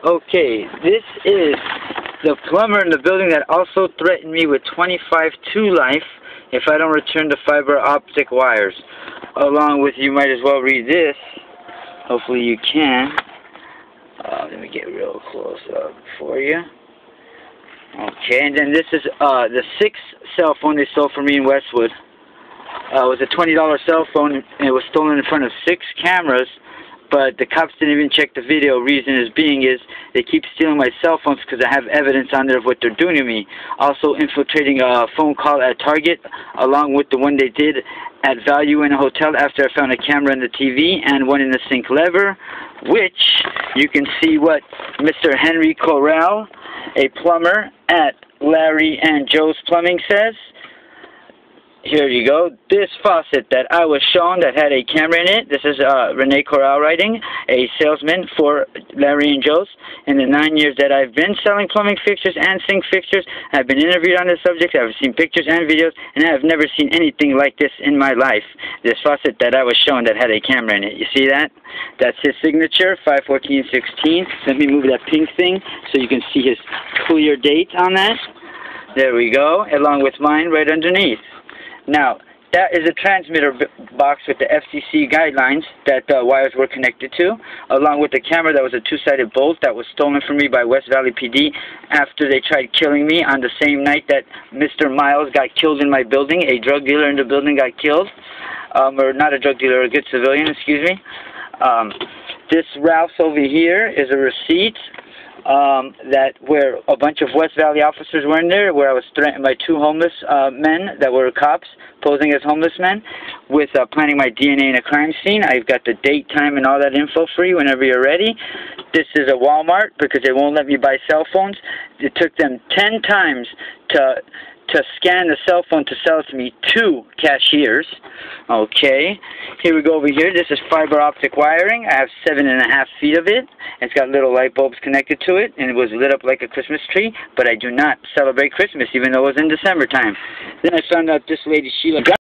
Okay, this is the plumber in the building that also threatened me with 25 to life if I don't return the fiber optic wires. Along with, you might as well read this. Hopefully you can. Let me get real close up for you. Okay, and then this is the 6th cell phone they stole from me in Westwood. It was a $20 cell phone, and it was stolen in front of 6 cameras. But the cops didn't even check the video. Reason is they keep stealing my cell phones because I have evidence on there of what they're doing to me. Also infiltrating a phone call at Target, along with the one they did at Value in a hotel after I found a camera in the TV and one in the sink lever, which you can see what Mr. Henry Corral, a plumber at Larry and Joe's Plumbing, says. Here you go. This faucet that I was shown that had a camera in it, this is Rene Corral writing, a salesman for Larry and Joe's. In the 9 years that I've been selling plumbing fixtures and sink fixtures, I've been interviewed on this subject, I've seen pictures and videos, and I've never seen anything like this in my life. This faucet that I was shown that had a camera in it. You see that? That's his signature, 5/14/16. Let me move that pink thing so you can see his clear date on that. There we go, along with mine right underneath. Now, that is a transmitter box with the FCC guidelines that the wires were connected to, along with the camera that was a 2-sided bolt that was stolen from me by West Valley PD after they tried killing me on the same night that Mr. Miles got killed in my building. A drug dealer in the building got killed. Or not a drug dealer, a good civilian, excuse me. This Ralph's over here is a receipt that where a bunch of West Valley officers were in there, where I was threatened by 2 homeless men that were cops posing as homeless men with planting my DNA in a crime scene. I've got the date, time, and all that info for you whenever you're ready. This is a Walmart because they won't let me buy cell phones. It took them 10 times to scan the cell phone to sell it to me, 2 cashiers. Okay, here we go over here. This is fiber optic wiring. I have 7.5 feet of it. It's got little light bulbs connected to it, and it was lit up like a Christmas tree, but I do not celebrate Christmas, even though it was in December time. Then I found out this lady, Sheila,